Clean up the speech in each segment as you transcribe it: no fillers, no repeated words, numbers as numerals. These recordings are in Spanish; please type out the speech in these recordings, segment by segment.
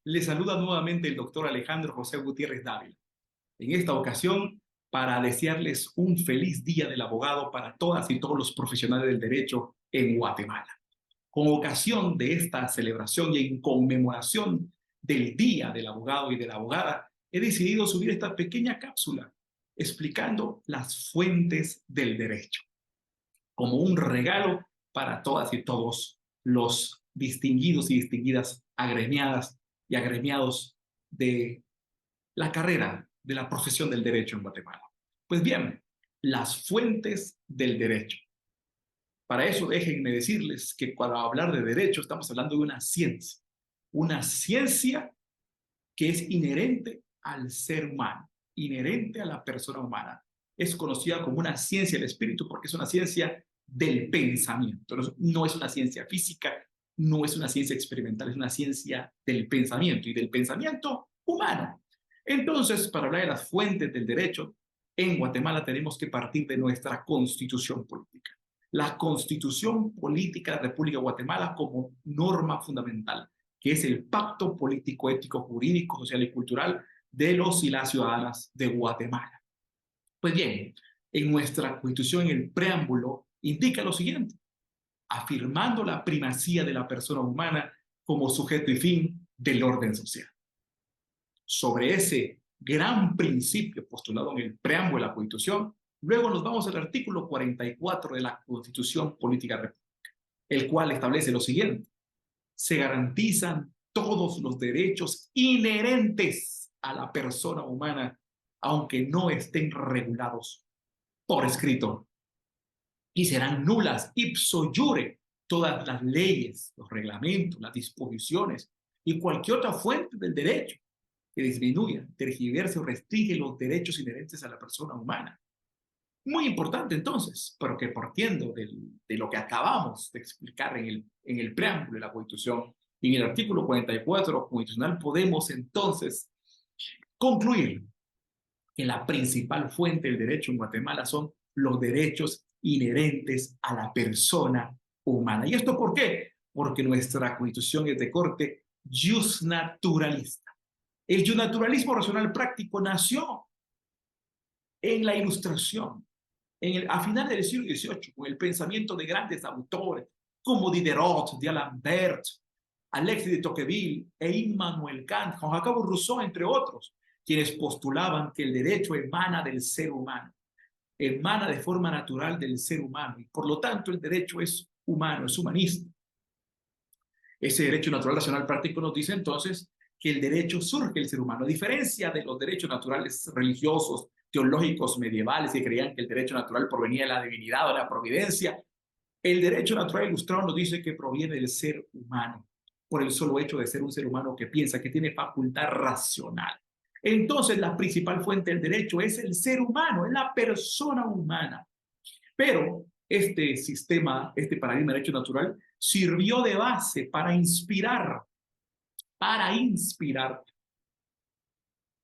Le saluda nuevamente el doctor Alejandro José Gutiérrez Dávila. En esta ocasión, para desearles un feliz Día del Abogado para todas y todos los profesionales del derecho en Guatemala. Con ocasión de esta celebración y en conmemoración del Día del Abogado y de la Abogada, he decidido subir esta pequeña cápsula explicando las fuentes del derecho, como un regalo para todas y todos los distinguidos y distinguidas agremiadas y agremiados de la carrera de la profesión del derecho en Guatemala. Pues bien, las fuentes del derecho. Para eso déjenme decirles que cuando hablar de derecho estamos hablando de una ciencia que es inherente al ser humano, inherente a la persona humana. Es conocida como una ciencia del espíritu porque es una ciencia del pensamiento. No es una ciencia física, no es una ciencia experimental, es una ciencia del pensamiento y del pensamiento humano. Entonces, para hablar de las fuentes del derecho, en Guatemala tenemos que partir de nuestra constitución política. La constitución política de la República de Guatemala como norma fundamental, que es el pacto político, ético, jurídico, social y cultural de los y las ciudadanas de Guatemala. Pues bien, en nuestra constitución, en el preámbulo, indica lo siguiente: afirmando la primacía de la persona humana como sujeto y fin del orden social. Sobre ese gran principio postulado en el preámbulo de la Constitución, luego nos vamos al artículo 44 de la Constitución Política República, el cual establece lo siguiente: se garantizan todos los derechos inherentes a la persona humana, aunque no estén regulados por escrito, y serán nulas ipso iure todas las leyes, los reglamentos, las disposiciones y cualquier otra fuente del derecho que disminuya, tergiverse o restringe los derechos inherentes a la persona humana. Muy importante entonces, pero que partiendo de lo que acabamos de explicar en el preámbulo de la Constitución y en el artículo 44 constitucional, podemos entonces concluir que la principal fuente del derecho en Guatemala son los derechos inherentes a la persona humana. ¿Y esto por qué? Porque nuestra Constitución es de corte justnaturalista. El justnaturalismo racional práctico nació en la Ilustración, a finales del siglo XVIII, con el pensamiento de grandes autores como Diderot, d'Alembert, Alexis de Tocqueville e Immanuel Kant, Juan Jacobo Rousseau, entre otros, quienes postulaban que el derecho emana del ser humano, emana de forma natural del ser humano, y por lo tanto el derecho es humano, es humanista. Ese derecho natural racional práctico nos dice entonces que el derecho surge del ser humano, a diferencia de los derechos naturales religiosos, teológicos medievales que creían que el derecho natural provenía de la divinidad o de la providencia. El derecho natural ilustrado nos dice que proviene del ser humano, por el solo hecho de ser un ser humano que piensa, que tiene facultad racional. Entonces, la principal fuente del derecho es el ser humano, es la persona humana. Pero este sistema, este paradigma de derecho natural, sirvió de base para inspirar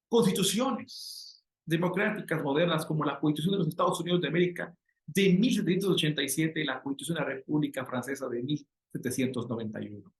constituciones democráticas modernas como la Constitución de los Estados Unidos de América de 1787 y la Constitución de la República Francesa de 1791.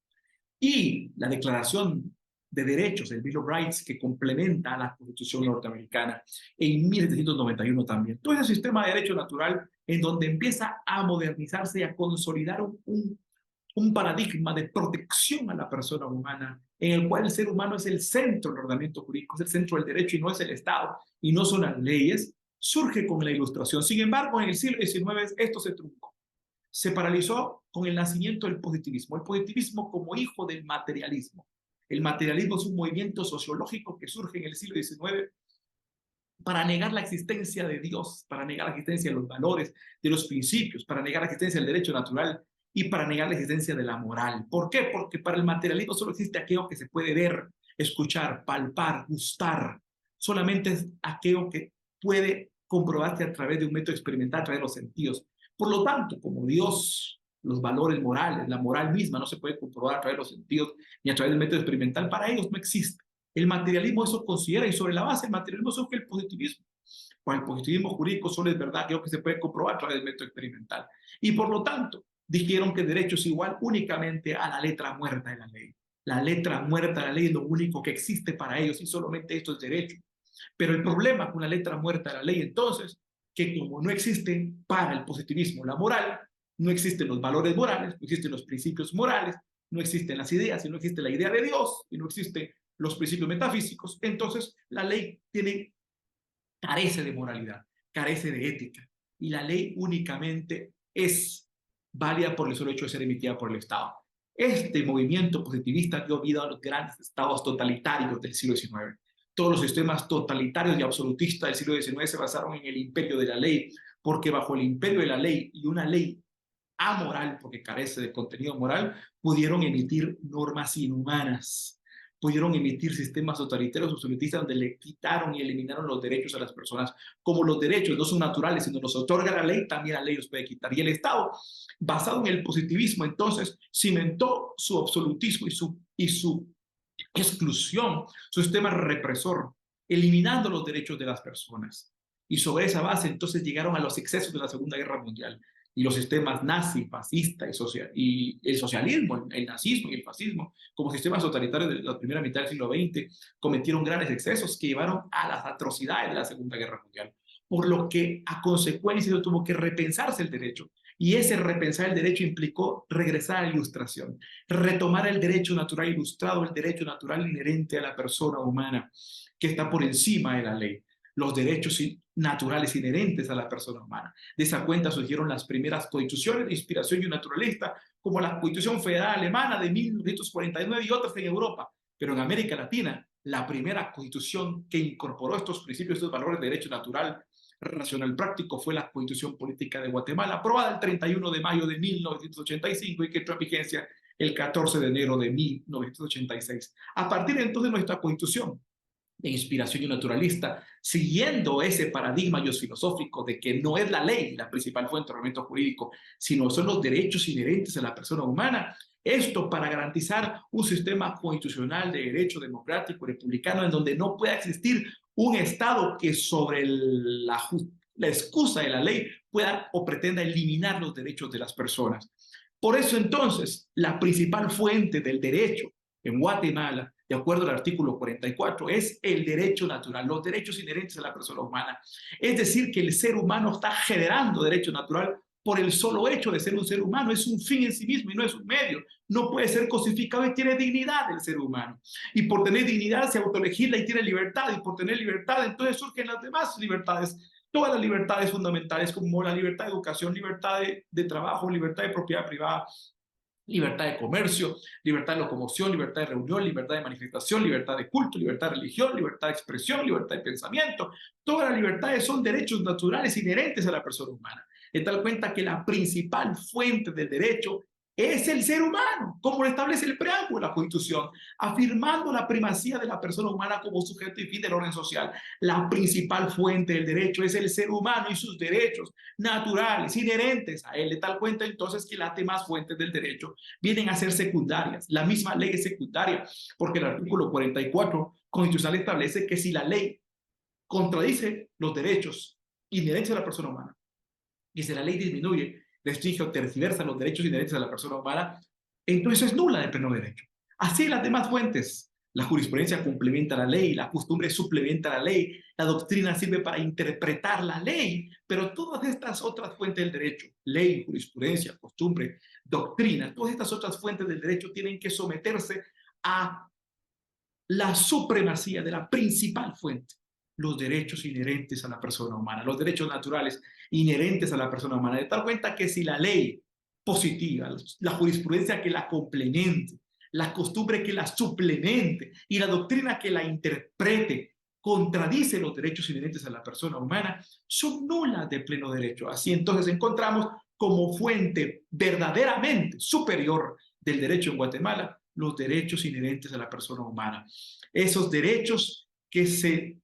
Y la Declaración de Derechos, el Bill of Rights, que complementa a la Constitución norteamericana en 1791 también. Todo ese sistema de derecho natural en donde empieza a modernizarse y a consolidar un paradigma de protección a la persona humana, en el cual el ser humano es el centro del ordenamiento jurídico, es el centro del derecho y no es el Estado, y no son las leyes, surge con la Ilustración. Sin embargo, en el siglo XIX esto se truncó. Se paralizó con el nacimiento del positivismo. El positivismo como hijo del materialismo. El materialismo es un movimiento sociológico que surge en el siglo XIX para negar la existencia de Dios, para negar la existencia de los valores, de los principios, para negar la existencia del derecho natural y para negar la existencia de la moral. ¿Por qué? Porque para el materialismo solo existe aquello que se puede ver, escuchar, palpar, gustar. Solamente es aquello que puede comprobarse a través de un método experimental, a través de los sentidos. Por lo tanto, como Dios, los valores morales, la moral misma no se puede comprobar a través de los sentidos ni a través del método experimental, para ellos no existe. El materialismo eso considera, y sobre la base del materialismo surge el positivismo. Con el positivismo jurídico solo es verdad aquello que se puede comprobar a través del método experimental. Y por lo tanto, dijeron que el derecho es igual únicamente a la letra muerta de la ley. La letra muerta de la ley es lo único que existe para ellos y solamente esto es derecho. Pero el problema con la letra muerta de la ley entonces, que como no existe para el positivismo la moral, no existen los valores morales, no existen los principios morales, no existen las ideas, y no existe la idea de Dios, y no existen los principios metafísicos, entonces la ley carece de moralidad, carece de ética, y la ley únicamente es válida por el solo hecho de ser emitida por el Estado. Este movimiento positivista dio vida a los grandes estados totalitarios del siglo XIX. Todos los sistemas totalitarios y absolutistas del siglo XIX se basaron en el imperio de la ley, porque bajo el imperio de la ley y una ley amoral, porque carece de contenido moral, pudieron emitir normas inhumanas, pudieron emitir sistemas totalitarios absolutistas donde le quitaron y eliminaron los derechos a las personas. Como los derechos no son naturales, sino los otorga la ley, también la ley los puede quitar. Y el Estado, basado en el positivismo, entonces cimentó su absolutismo y su exclusión, su sistema represor, eliminando los derechos de las personas. Y sobre esa base entonces llegaron a los excesos de la Segunda Guerra Mundial y los sistemas nazi, fascista y el socialismo, el nazismo y el fascismo, como sistemas totalitarios de la primera mitad del siglo XX, cometieron grandes excesos que llevaron a las atrocidades de la Segunda Guerra Mundial, por lo que a consecuencia tuvo que repensarse el derecho. Y ese repensar el derecho implicó regresar a la ilustración, retomar el derecho natural ilustrado, el derecho natural inherente a la persona humana, que está por encima de la ley, los derechos naturales inherentes a la persona humana. De esa cuenta surgieron las primeras constituciones de inspiración naturalista, como la Constitución Federal Alemana de 1949 y otras en Europa. Pero en América Latina, la primera constitución que incorporó estos principios, estos valores de derecho natural, racional práctico, fue la Constitución Política de Guatemala, aprobada el 31 de mayo de 1985 y que entró en vigencia el 14 de enero de 1986. A partir de entonces, nuestra Constitución de inspiración naturalista, siguiendo ese paradigma filosófico de que no es la ley la principal fuente de ordenamiento jurídico, sino son los derechos inherentes a la persona humana. Esto para garantizar un sistema constitucional de derecho democrático republicano en donde no pueda existir un Estado que sobre la excusa de la ley pueda o pretenda eliminar los derechos de las personas. Por eso entonces, la principal fuente del derecho en Guatemala, de acuerdo al artículo 44, es el derecho natural, los derechos inherentes a la persona humana. Es decir, que el ser humano está generando derecho natural por el solo hecho de ser un ser humano. Es un fin en sí mismo y no es un medio. No puede ser cosificado y tiene dignidad el ser humano. Y por tener dignidad se autolegisla y tiene libertad. Y por tener libertad entonces surgen las demás libertades. Todas las libertades fundamentales como la libertad de educación, libertad de trabajo, libertad de propiedad privada, libertad de comercio, libertad de locomoción, libertad de reunión, libertad de manifestación, libertad de culto, libertad de religión, libertad de expresión, libertad de pensamiento. Todas las libertades son derechos naturales inherentes a la persona humana. De tal cuenta que la principal fuente del derecho es el ser humano, como lo establece el preámbulo de la Constitución, afirmando la primacía de la persona humana como sujeto y fin del orden social. La principal fuente del derecho es el ser humano y sus derechos naturales, inherentes a él, de tal cuenta entonces que las demás fuentes del derecho vienen a ser secundarias. La misma ley es secundaria, porque el artículo 44 constitucional establece que si la ley contradice los derechos inherentes a la persona humana, y si la ley disminuye, restringe o tergiversa los derechos inherentes a la persona humana, entonces es nula de pleno derecho. Así las demás fuentes. La jurisprudencia complementa la ley, la costumbre suplementa la ley, la doctrina sirve para interpretar la ley, pero todas estas otras fuentes del derecho, ley, jurisprudencia, costumbre, doctrina, todas estas otras fuentes del derecho tienen que someterse a la supremacía de la principal fuente, los derechos inherentes a la persona humana, los derechos naturales inherentes a la persona humana, de tal cuenta que si la ley positiva, la jurisprudencia que la complemente, la costumbre que la suplemente y la doctrina que la interprete contradice los derechos inherentes a la persona humana, son nulas de pleno derecho. Así entonces encontramos como fuente verdaderamente superior del derecho en Guatemala los derechos inherentes a la persona humana. Esos derechos que se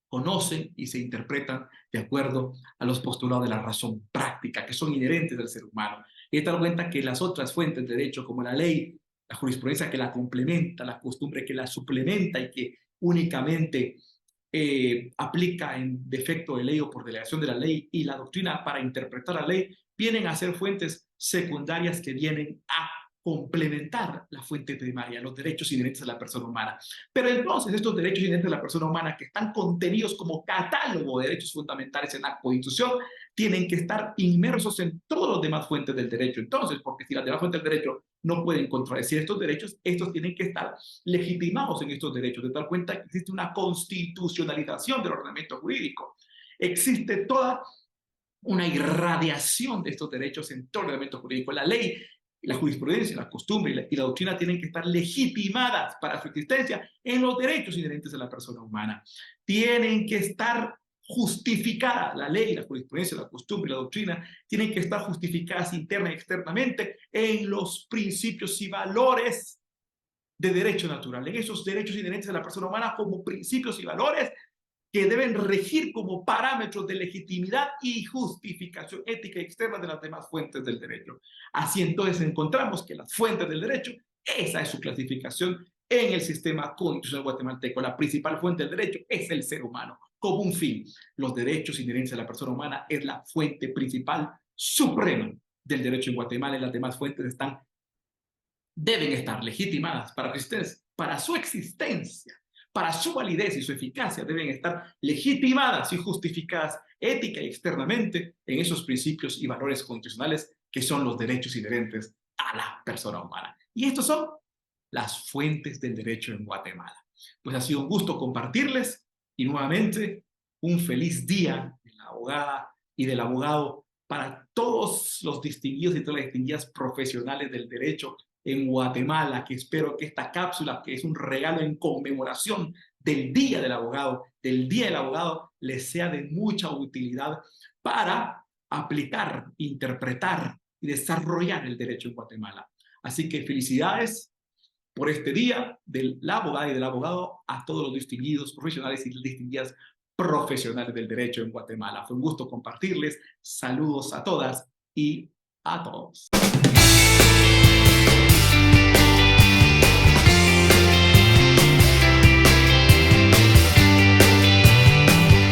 conocen y se interpretan de acuerdo a los postulados de la razón práctica, que son inherentes al ser humano. Y te das cuenta que las otras fuentes de derecho, como la ley, la jurisprudencia que la complementa, la costumbre que la suplementa y que únicamente aplica en defecto de ley o por delegación de la ley, y la doctrina para interpretar la ley, vienen a ser fuentes secundarias que vienen a complementar la fuente primaria, los derechos inherentes a la persona humana. Pero entonces estos derechos inherentes a la persona humana que están contenidos como catálogo de derechos fundamentales en la Constitución tienen que estar inmersos en todas las demás fuentes del derecho. Entonces, porque si las demás fuentes del derecho no pueden contradecir estos derechos, estos tienen que estar legitimados en estos derechos, de tal cuenta que existe una constitucionalización del ordenamiento jurídico. Existe toda una irradiación de estos derechos en todo el ordenamiento jurídico. La ley, la jurisprudencia, la costumbre y la doctrina tienen que estar legitimadas para su existencia en los derechos inherentes a la persona humana. Tienen que estar justificadas, la ley, la jurisprudencia, la costumbre y la doctrina tienen que estar justificadas interna y externamente en los principios y valores de derecho natural, en esos derechos inherentes a la persona humana como principios y valores que deben regir como parámetros de legitimidad y justificación ética externa de las demás fuentes del derecho. Así entonces encontramos que las fuentes del derecho, esa es su clasificación en el sistema constitucional guatemalteco. La principal fuente del derecho es el ser humano, como un fin. Los derechos inherentes a la persona humana es la fuente principal suprema del derecho en Guatemala, y las demás fuentes deben estar legitimadas para su existencia, para su validez y su eficacia, deben estar legitimadas y justificadas ética y externamente en esos principios y valores constitucionales que son los derechos inherentes a la persona humana. Y estos son las fuentes del derecho en Guatemala. Pues ha sido un gusto compartirles y nuevamente un feliz día de la abogada y del abogado para todos los distinguidos y todas las distinguidas profesionales del derecho en Guatemala, que espero que esta cápsula, que es un regalo en conmemoración del Día del Abogado, les sea de mucha utilidad para aplicar, interpretar y desarrollar el derecho en Guatemala. Así que felicidades por este Día de la Abogada y del Abogado a todos los distinguidos profesionales y distinguidas profesionales del derecho en Guatemala. Fue un gusto compartirles. Saludos a todas y a todos.